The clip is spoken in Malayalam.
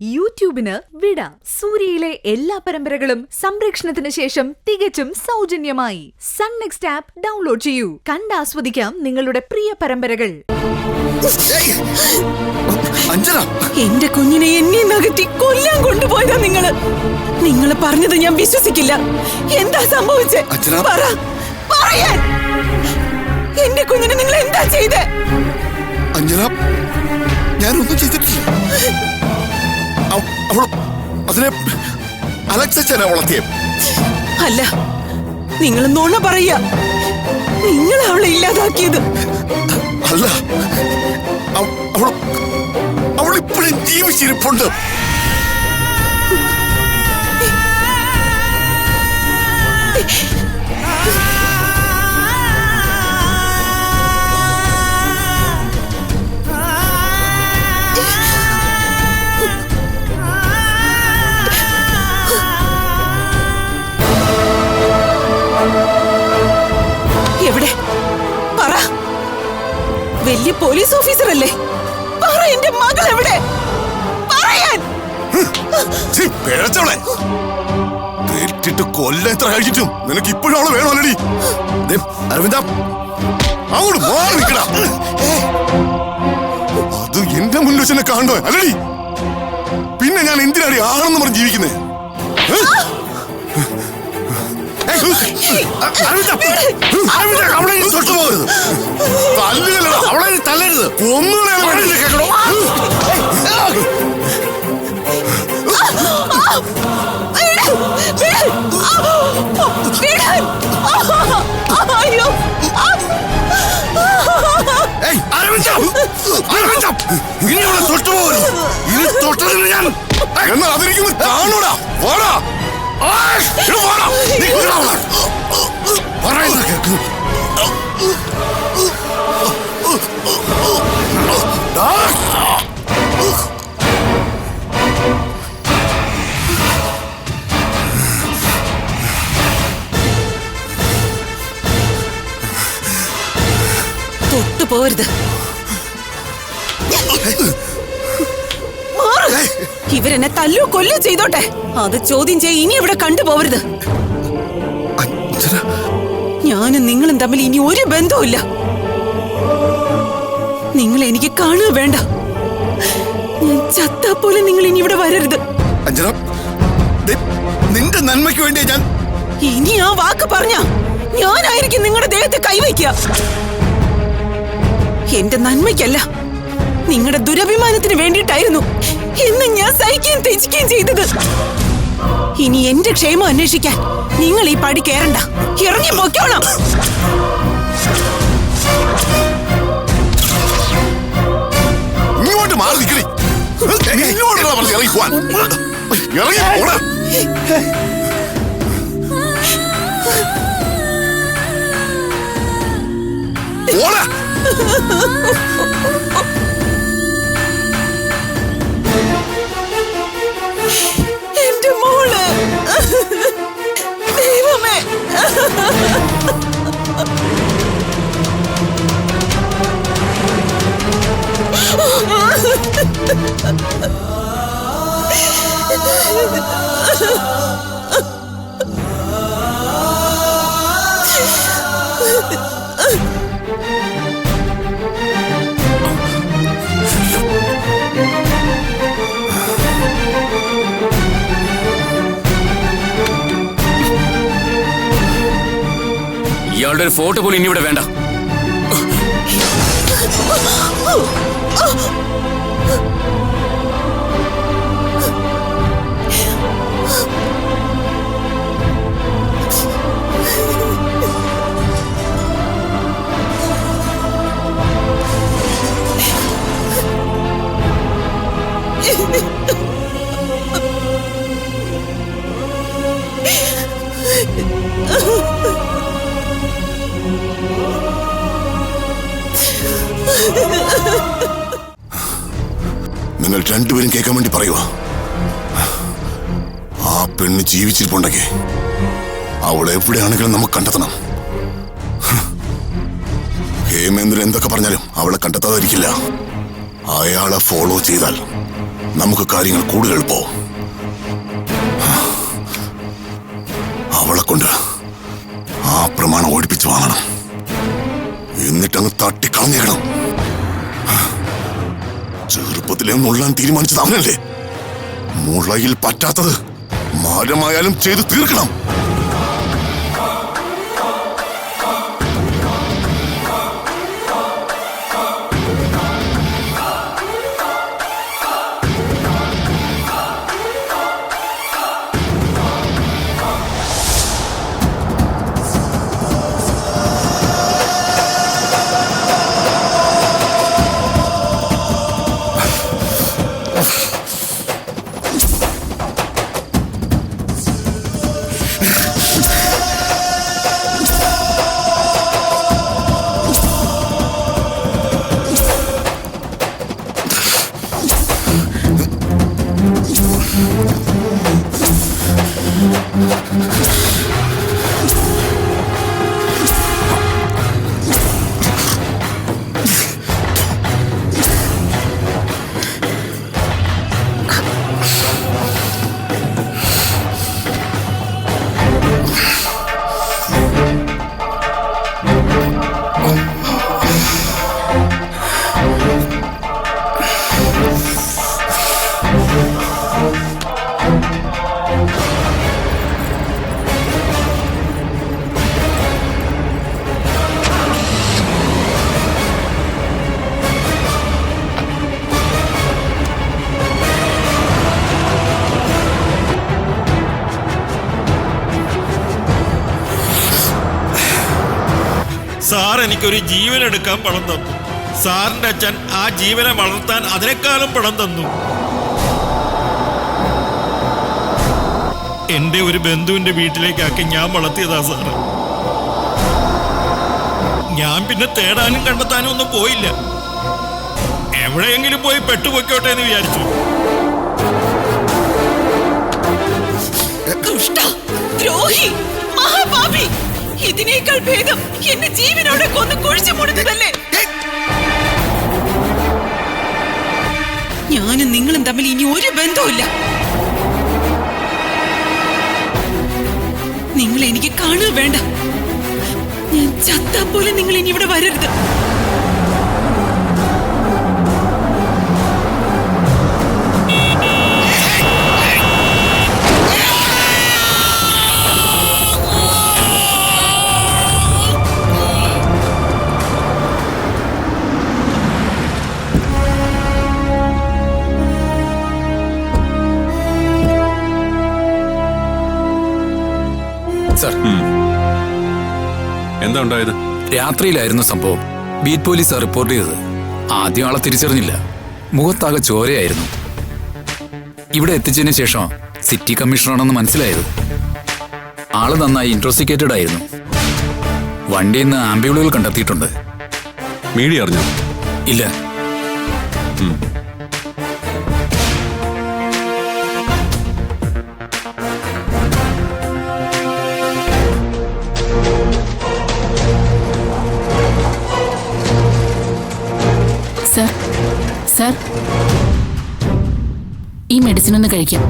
യൂട്യൂബിന് വിട. സൂര്യയിലെ എല്ലാ പരമ്പരകളും സംരക്ഷണത്തിന് ശേഷം തികച്ചും സൗജന്യമായി സൺ നെക്സ്റ്റ് ആപ്പ് ഡൗൺലോഡ് ചെയ്യൂ. കണ്ടാസ്വദിക്കാം നിങ്ങളുടെ പ്രിയ പരമ്പരകൾ. എന്റെ കുഞ്ഞിനെ എന്നെ നകറ്റി കൊല്ലാൻ കൊണ്ടുപോയതാ നിങ്ങൾ പറഞ്ഞത് ഞാൻ വിശ്വസിക്കില്ല. എന്താ സംഭവിച്ചേ? പറയാൻ. എന്റെ കുഞ്ഞിനെ നിങ്ങൾ എന്താ ചെയ്തേ? അഞ്ജന, ഞാനൊന്നും ചെയ്തിട്ടില്ല. അതിനെ അലക്സച്ചനാ വളർത്തിയ. അല്ല, നിങ്ങൾ നുണ പറയാ. നിങ്ങൾ അവളെ ഇല്ലാതാക്കിയത്. അല്ല, അവളിപ്പോഴും ജീവിച്ചിരിപ്പുണ്ട്. എവിടെ? പറ. വലിയ പോലീസ് ഓഫീസർ അല്ലേ? പറ, എന്റെ മകൾ എവിടെ? പറയാൻ. കൊല്ലം എത്ര കഴിച്ചിട്ടും നിനക്ക് ഇപ്പോഴും അവളെ വേണോ? അല്ലടി അരവിന്ദ, അങ്ങോട്ട് മാറി നിൽക്കടാ. അത് എന്റെ മുന്നിൽ വെച്ച് എന്നെ കാണണ്ടോ? അല്ലടി, പിന്നെ ഞാൻ എന്തിനാടി ആണെന്ന് പറഞ്ഞ് ജീവിക്കുന്നേ? അവളെ തൊട്ടുപോകരുത്, അവളെ തല്ലരുത്, കൊന്നുകളെ കേൾക്കണോ? ഇനി അവളെ തൊട്ടുപോകരുത്. ഇനി തൊട്ടതിന് ഞാൻ എന്നാൽ അതിരിക്കുന്നു കാണൂടാ. പോടാ, പറയുന്നത് കേൾക്കുന്നു. തൊട്ടുപോകരുത്. ഇവരെന്നെ തല്ലോ കൊല്ലോ ചെയ്തോട്ടെ, അത് ചോദ്യം ചെയ്യ ഇനി ഇവിടെ കണ്ടുപോകരുത്. ഞാനും നിങ്ങളും തമ്മിൽ ഇനി ഒരു ബന്ധവുമില്ല. നിങ്ങൾ എനിക്ക് കാണുക വേണ്ട. ഞാൻ ചത്താ പോലെ നിങ്ങൾ ഇനി ഇവിടെ വരരുത്. അഞ്ജന, നിന്റെ നന്മയ്ക്ക് വേണ്ടി ഞാൻ ഇനി ആ വാക്ക് പറഞ്ഞ ഞാനായിരിക്കും നിങ്ങളുടെ ദേഹത്തെ കൈവയ്ക്കുക. എന്റെ നന്മയ്ക്കല്ല, നിങ്ങളുടെ ദുരഭിമാനത്തിന് വേണ്ടിയിട്ടായിരുന്നു എന്ന് ഞാൻ സഹിക്കുകയും ത്യജിക്കുകയും ചെയ്തത്. ഇനി എന്റെ ക്ഷേമം അന്വേഷിക്കാൻ നിങ്ങൾ ഈ പടി കയറണ്ട, ഇറങ്ങി പൊയ്ക്കോണം. ഇങ്ങോട്ട് മാറി നിൽക്കണേ. ഇറങ്ങി പോവാൻ. ഇറങ്ങി പോടാ. പോടാ. എന്റെ മോള്, ദൈവമേ. ഇയാളുടെ ഒരു ഫോട്ടോ പോലും ഇനി ഇവിടെ വേണ്ട. നിങ്ങൾ രണ്ടുപേരും കേൾക്കാൻ വേണ്ടി പറയുക. ആ പെണ്ണ് ജീവിച്ചിരിപ്പുണ്ടെങ്കിൽ അവളെ എവിടെയാണെങ്കിലും നമുക്ക് കണ്ടെത്തണം. ഹേമേന്ദ്രൻ എന്തൊക്കെ പറഞ്ഞാലും അവളെ കണ്ടെത്താതിരിക്കില്ല. അയാളെ ഫോളോ ചെയ്താൽ നമുക്ക് കാര്യങ്ങൾ കൂടുതൽ എളുപ്പവും. അവളെ കൊണ്ട് ആ പ്രമാണം ഓടിപ്പിച്ച് വാങ്ങണം, എന്നിട്ടങ്ങ് തട്ടിക്കളഞ്ഞേക്കണം. ചെറുപ്പത്തിലെ നുള്ളാൻ തീരുമാനിച്ചത് അവനല്ലേ. മുളയിൽ പറ്റാത്തത് മരമായാലും ചെയ്തു തീർക്കണം. സാർ എനിക്കൊരു ജീവൻ എടുക്കാൻ പണം തന്നു. സാറിന്റെ അച്ഛൻ ആ ജീവനെ വളർത്താൻ അതിനേക്കാളും പണം തന്നു. എന്റെ ഒരു ബന്ധുവിന്റെ വീട്ടിലേക്കാക്കി ഞാൻ വളർത്തിയതാ സാറ്. ഞാൻ പിന്നെ തേടാനും കണ്ടെത്താനും ഒന്നും പോയില്ല. എവിടെയെങ്കിലും പോയി പെട്ടുപോയിക്കോട്ടെ എന്ന് വിചാരിച്ചു. ദുഷ്ട, ദ്രോഹി, മഹാപാപി, ഇതിനേക്കാൾ ഭേദം എന്നെ ജീവനോടെ കൊന്ന് കുഴിച്ചു മുടുന്നതല്ലേ. ഞാനും നിങ്ങളും തമ്മിൽ ഇനി ഒരു ബന്ധവുമില്ല. നിങ്ങൾ എനിക്ക് കാണുക വേണ്ട. ഞാൻ ചത്താ പോലെ നിങ്ങൾ ഇനി ഇവിടെ വരരുത്. സർ, എന്താ ഉണ്ടായത്? രാത്രിയിലായിരുന്നു സംഭവം. ബീറ്റ് പോലീസ് റിപ്പോർട്ട് ചെയ്തത്. ആദ്യം ആളെ തിരിച്ചറിഞ്ഞില്ല. മുഖത്താകെ ചോരയായിരുന്നു. ഇവിടെ എത്തിച്ചതിന് ശേഷം സിറ്റി കമ്മീഷണറാണെന്ന് മനസ്സിലായത്. ആള് നന്നായി ഇൻട്രോസിക്കേറ്റഡ് ആയിരുന്നു. വണ്ടിയിൽ നിന്ന് ആംബുലൻസുകൾ കണ്ടെത്തിയിട്ടുണ്ട്. മീഡിയ അറിഞ്ഞോ? ഇല്ല. സർ, ഈ മെഡിസിൻ ഒന്ന് കഴിക്കാം.